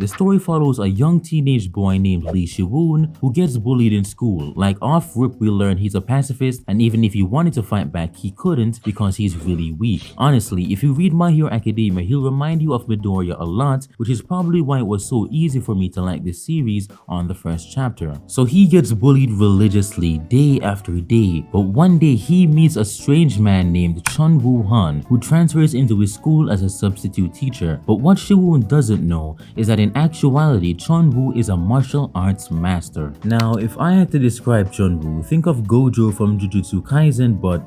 the story follows a young teenage boy named Shiwoon who gets bullied in school. Like off rip we learn he's a pacifist, and even if he wanted to fight back he couldn't because he's really weak. Honestly, if you read My Hero Academia, he'll remind you of Midoriya a lot, which is probably why it was so easy for me to like this series on the first chapter. So he gets bullied religiously day after day, but one day he meets a strange man named Chunwoo who transfers into his school as a substitute teacher. But what Shiwoon doesn't know is that in actuality Chunwoo is a martial arts master. Now if I had to describe Chunwoo, think of Gojo from Jujutsu Kaisen but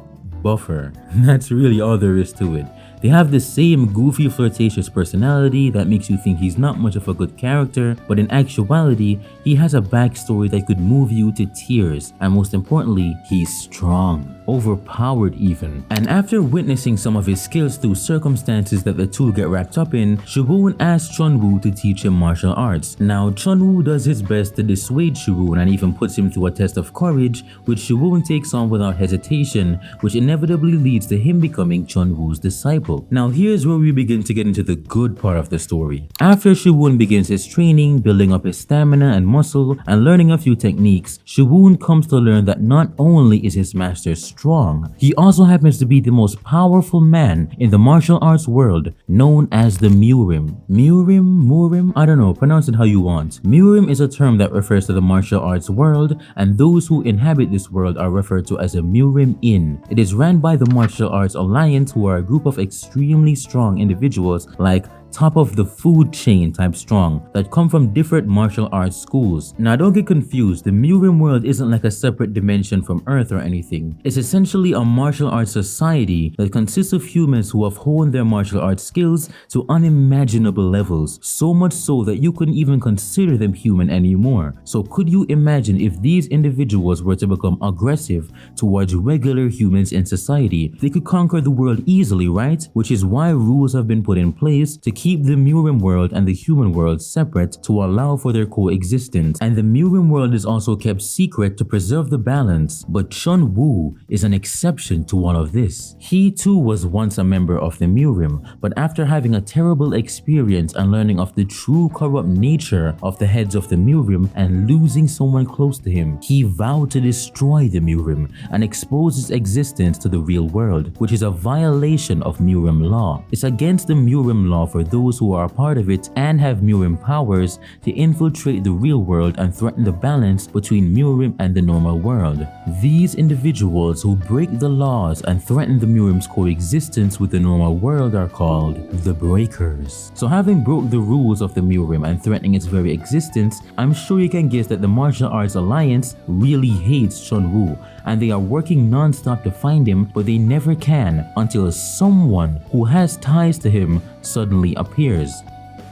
buffer. That's really all there is to it. They have the same goofy, flirtatious personality that makes you think he's not much of a good character, but in actuality, he has a backstory that could move you to tears, and most importantly, he's strong. Overpowered even. And after witnessing some of his skills through circumstances that the two get wrapped up in, Shiwoon asks Chunwoo to teach him martial arts. Now Chunwoo does his best to dissuade Shiwoon and even puts him through a test of courage, which Shiwoon takes on without hesitation, which inevitably leads to him becoming Chunwoo's disciple. Now here's where we begin to get into the good part of the story. After Shiwoon begins his training, building up his stamina and muscle, and learning a few techniques, Shiwoon comes to learn that not only is his master strong, he also happens to be the most powerful man in the martial arts world, known as the Murim. Murim? I don't know, pronounce it how you want. Murim is a term that refers to the martial arts world, and those who inhabit this world are referred to as a Murim-in. It is ran by the Martial Arts Alliance, who are a group of extremely strong individuals like top of the food chain type strong that come from different martial arts schools. Now don't get confused, the Murim world isn't like a separate dimension from Earth or anything. It's essentially a martial arts society that consists of humans who have honed their martial arts skills to unimaginable levels, so much so that you couldn't even consider them human anymore. So could you imagine if these individuals were to become aggressive towards regular humans in society? They could conquer the world easily, right? Which is why rules have been put in place to keep the Murim world and the human world separate to allow for their coexistence, and the Murim world is also kept secret to preserve the balance. But Chunwoo is an exception to all of this. He too was once a member of the Murim, but after having a terrible experience and learning of the true corrupt nature of the heads of the Murim and losing someone close to him, he vowed to destroy the Murim and expose its existence to the real world, which is a violation of Murim law. It's against the Murim law for those who are a part of it and have Murim powers to infiltrate the real world and threaten the balance between Murim and the normal world. These individuals who break the laws and threaten the Murim's coexistence with the normal world are called the Breakers. So having broke the rules of the Murim and threatening its very existence, I'm sure you can guess that the Martial Arts Alliance really hates Chunwoo, and they are working non-stop to find him, but they never can until someone who has ties to him suddenly appears.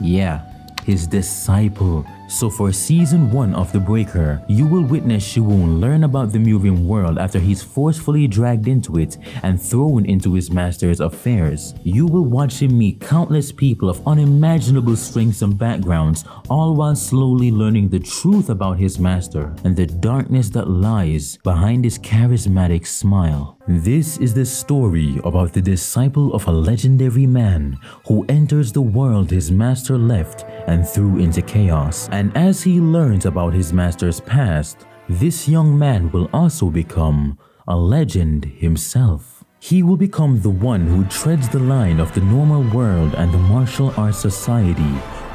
Yeah, his disciple. So for season 1 of The Breaker, you will witness Shiwoon learn about the Murim world after he's forcefully dragged into it and thrown into his master's affairs. You will watch him meet countless people of unimaginable strengths and backgrounds, all while slowly learning the truth about his master and the darkness that lies behind his charismatic smile. This is the story about the disciple of a legendary man who enters the world his master left and threw into chaos. And as he learns about his master's past, this young man will also become a legend himself. He will become the one who treads the line of the normal world and the martial arts society,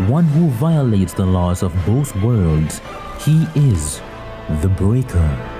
one who violates the laws of both worlds. He is the Breaker.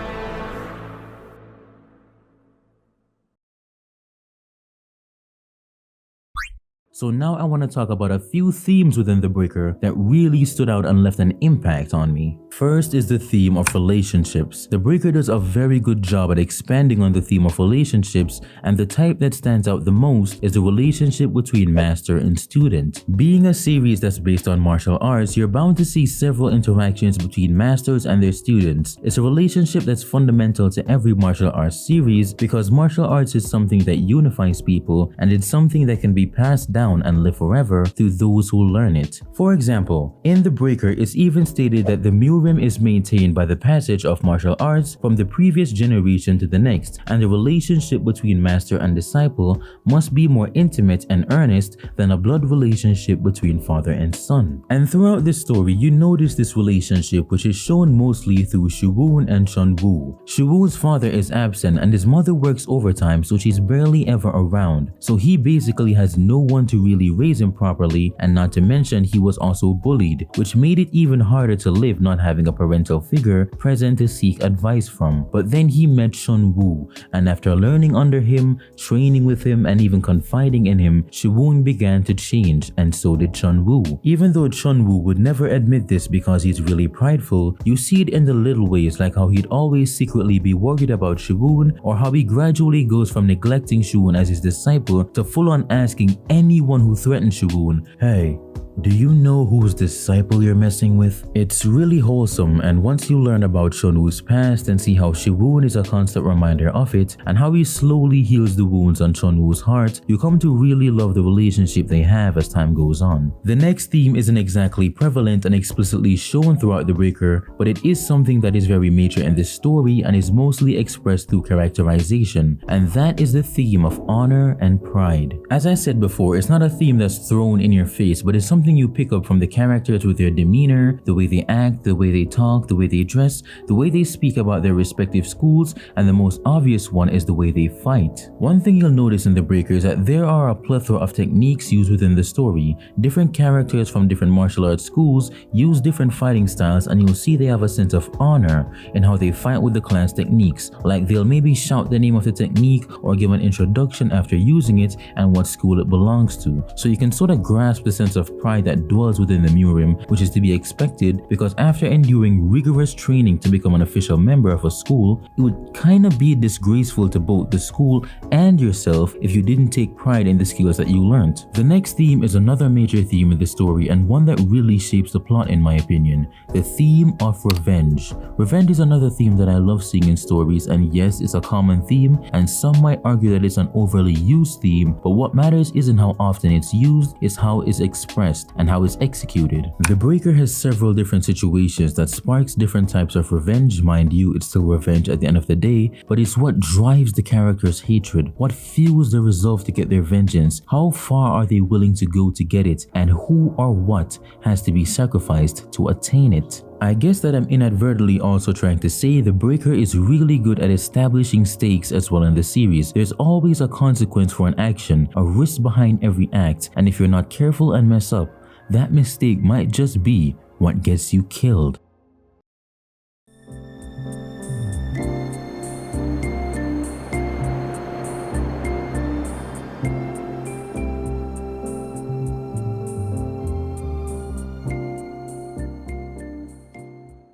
So now I want to talk about a few themes within The Breaker that really stood out and left an impact on me. First is the theme of relationships. The Breaker does a very good job at expanding on the theme of relationships, and the type that stands out the most is the relationship between master and student. Being a series that's based on martial arts, you're bound to see several interactions between masters and their students. It's a relationship that's fundamental to every martial arts series because martial arts is something that unifies people, and it's something that can be passed down down and live forever through those who learn it. For example, in The Breaker, it's even stated that the Murim is maintained by the passage of martial arts from the previous generation to the next, and the relationship between master and disciple must be more intimate and earnest than a blood relationship between father and son. And throughout this story, you notice this relationship, which is shown mostly through Shiwoon and Chunwoo. Shiwoon's father is absent and his mother works overtime, so she's barely ever around. So he basically has no one to really raise him properly, and not to mention he was also bullied, which made it even harder to live not having a parental figure present to seek advice from. But then he met Chunwoo, and after learning under him, training with him, and even confiding in him, Shiwoon began to change, and so did Chunwoo. Even though Chunwoo would never admit this because he's really prideful, you see it in the little ways, like how he'd always secretly be worried about Shiwoon, or how he gradually goes from neglecting Shiwoon as his disciple to full on asking anyone who threatened Shiwoon, "Hey, do you know whose disciple you're messing with?" It's really wholesome, and once you learn about Chunwoo's past and see how Shiwoon is a constant reminder of it, and how he slowly heals the wounds on Chunwoo's heart, you come to really love the relationship they have as time goes on. The next theme isn't exactly prevalent and explicitly shown throughout The Breaker, but it is something that is very major in this story and is mostly expressed through characterization, and that is the theme of honor and pride. As I said before, it's not a theme that's thrown in your face, but it's something you pick up from the characters with their demeanor, the way they act, the way they talk, the way they dress, the way they speak about their respective schools, and the most obvious one is the way they fight. One thing you'll notice in The Breaker is that there are a plethora of techniques used within the story. Different characters from different martial arts schools use different fighting styles, and you'll see they have a sense of honor in how they fight with the class techniques. Like they'll maybe shout the name of the technique or give an introduction after using it and what school it belongs to. So you can sort of grasp the sense of pride that dwells within the Murim, which is to be expected because after enduring rigorous training to become an official member of a school, it would kind of be disgraceful to both the school and yourself if you didn't take pride in the skills that you learned. The next theme is another major theme in the story, and one that really shapes the plot in my opinion: the theme of revenge. Revenge is another theme that I love seeing in stories, and yes, it's a common theme, and some might argue that it's an overly used theme, but what matters isn't how often it's used, it's how it's expressed and how it's executed. The Breaker has several different situations that sparks different types of revenge. Mind you, it's still revenge at the end of the day, but it's what drives the character's hatred, what fuels their resolve to get their vengeance, how far are they willing to go to get it, and who or what has to be sacrificed to attain it. I guess that I'm inadvertently also trying to say The Breaker is really good at establishing stakes as well in the series. There's always a consequence for an action, a risk behind every act, and if you're not careful and mess up, that mistake might just be what gets you killed.